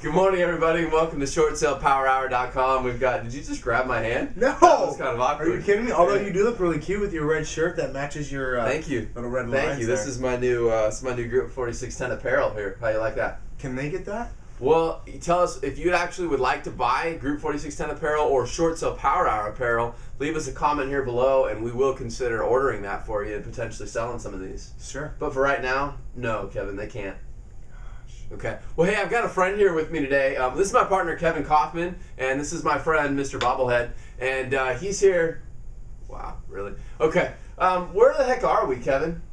Good morning, everybody, and welcome to ShortSalePowerHour.com. We've got. Did you just grab my hand? No. That was kind of awkward. Are you kidding me? Although you do look really cute with your red shirt that matches your Thank you. little red lines. Thank you. This is my new Group 4610 apparel here. How you like that? Can they get that? Well, tell us if you actually would like to buy Group 4610 apparel or Short Sale Power Hour apparel. Leave us a comment here below, and we will consider ordering that for you and potentially selling some of these. Sure. But for right now, no, Kevin, they can't. Okay. Well, hey, I've got a friend here with me today. This is my partner, Kevin Kauffman, and this is my friend, Mr. Bobblehead. And he's here. Wow, really? Okay. Where the heck are we, Kevin?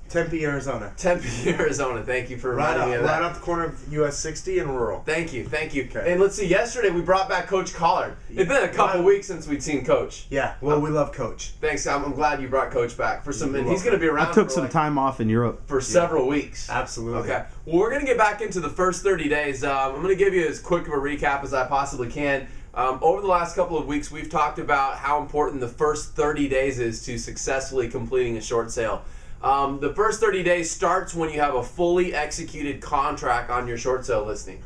Tempe, Arizona. Tempe, Arizona. Thank you for reminding me of that. Right off the corner of US 60 and rural. Thank you, thank you. Okay. And let's see, yesterday we brought back Coach Collard. It's been a couple weeks since we'd seen Coach. Yeah, well, we love Coach. Thanks, I'm glad you brought Coach back for some, and he's going to be around. I took some time off in Europe. For several weeks. Absolutely. Okay. Well, we're going to get back into the first 30 days. I'm going to give you as quick of a recap as I possibly can. Over the last couple of weeks, we've talked about how important the first 30 days is to successfully completing a short sale. The first 30 days starts when you have a fully executed contract on your short sale listing.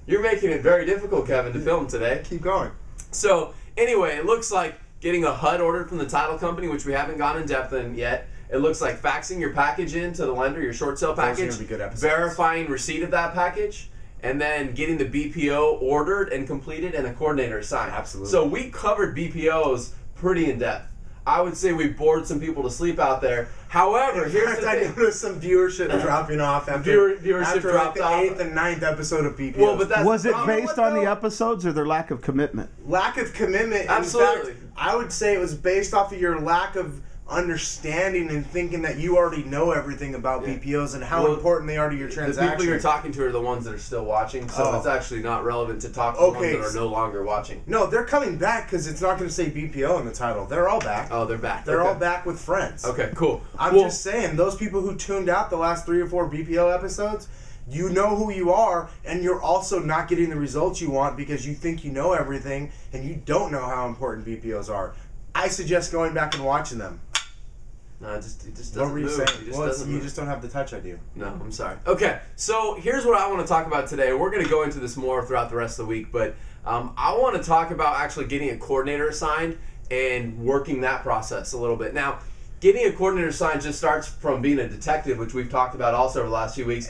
You're making it very difficult, Kevin, to film today. Keep going. So, anyway, it looks like getting a HUD ordered from the title company, which we haven't gone in depth in yet. It looks like faxing your package in to the lender, your short sale package, Those are gonna be good episodes. verifying receipt of that package, and then getting the BPO ordered and completed and a coordinator assigned. Absolutely. So we covered BPOs pretty in depth. I would say we bored some people to sleep out there. However, here's the I thing. noticed some viewership dropping off after, Viewership like dropped the off. 8th and 9th episode of BPO. Well, but that's Was the it problem. based on the episodes or their lack of commitment? Lack of commitment. Absolutely. In fact, I would say it was based off of your lack of understanding and thinking that you already know everything about BPOs and how important they are to your transaction. The people you're talking to are the ones that are still watching, so it's actually not relevant to talk to the ones that are no longer watching. No, they're coming back because it's not going to say BPO in the title. They're all back. Oh, they're back. They're all back with friends. Okay, cool. I'm just saying, those people who tuned out the last 3 or 4 BPO episodes, you know who you are, and you're also not getting the results you want because you think you know everything and you don't know how important BPOs are. I suggest going back and watching them. No, it just doesn't What were you move. saying? It just Well, doesn't you move. just don't have the touch I do. No, I'm sorry. Okay, so here's what I want to talk about today. We're going to go into this more throughout the rest of the week, but I want to talk about actually getting a coordinator assigned and working that process a little bit. Now, getting a coordinator assigned just starts from being a detective, which we've talked about also over the last few weeks.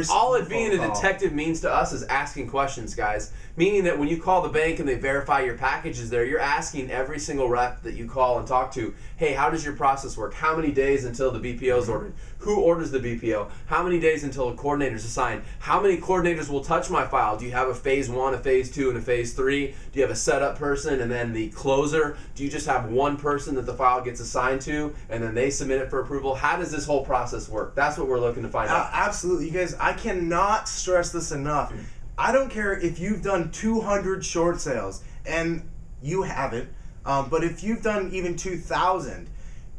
All it being a detective means to us is asking questions, guys. Meaning that when you call the bank and they verify your packages there, you're asking every single rep that you call and talk to, hey, how does your process work? How many days until the BPO is ordered? Who orders the BPO? How many days until a coordinator is assigned? How many coordinators will touch my file? Do you have a phase 1, a phase 2, and a phase 3? Do you have a setup person and then the closer? Do you just have one person that the file gets assigned to and then they submit it for approval? How does this whole process work? That's what we're looking to find out. Absolutely. You guys, I cannot stress this enough. I don't care if you've done 200 short sales, and you haven't, but if you've done even 2,000,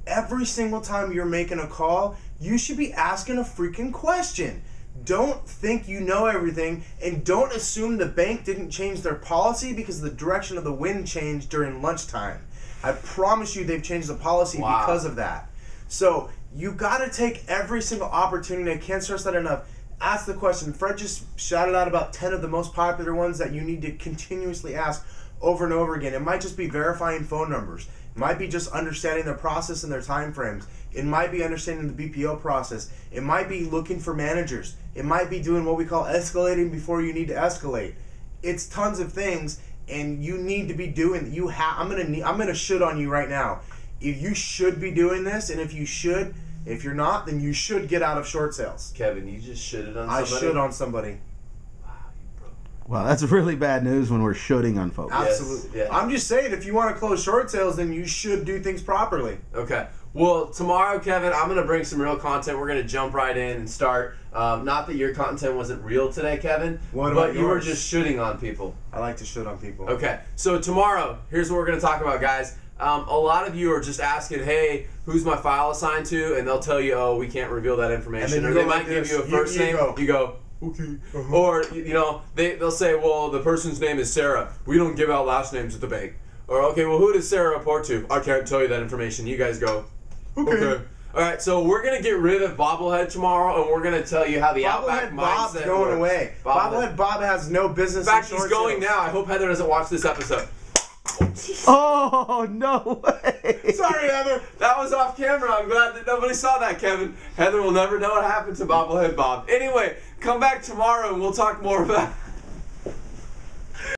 every single time you're making a call, you should be asking a freaking question. Don't think you know everything, and don't assume the bank didn't change their policy because the direction of the wind changed during lunchtime. I promise you they've changed the policy because of that. So you got to take every single opportunity. I can't stress that enough. Ask the question. Fred just shouted out about 10 of the most popular ones that you need to continuously ask over and over again. It might just be verifying phone numbers. It might be just understanding their process and their time frames. It might be understanding the BPO process. It might be looking for managers. It might be doing what we call escalating before you need to escalate. It's tons of things, and you need to be doing. I'm gonna should on you right now. If you should be doing this, and if you should. If you're not, then you should get out of short sales. Kevin, you just shitted on somebody? I should on somebody. Wow, you broke. Well, that's really bad news when we're shooting on folks. Absolutely. Yes, yeah. I'm just saying, if you want to close short sales, then you should do things properly. Okay. Well, tomorrow, Kevin, I'm going to bring some real content. We're going to jump right in and start. Not that your content wasn't real today, Kevin, but you were just shitting on people. I like to shit on people. Okay. So tomorrow, here's what we're going to talk about, guys. A lot of you are just asking, hey, who's my file assigned to? And they'll tell you, oh, we can't reveal that information. Or they might give you a first name. You go, okay. Or, you know, they'll say, well, the person's name is Sarah. We don't give out last names at the bank. Or, okay, well, who does Sarah report to? I can't tell you that information. You guys go, okay. All right, so we're gonna get rid of bobblehead tomorrow, and we're gonna tell you how the Outback Bobblehead Bob's mindset going works. away. Bobblehead Bob has no business. In fact, in he's short going sales. now. I hope Heather doesn't watch this episode. Oh, no way. Sorry, Heather. That was off camera. I'm glad that nobody saw that, Kevin. Heather will never know what happened to Bobblehead Bob. Anyway, come back tomorrow and we'll talk more about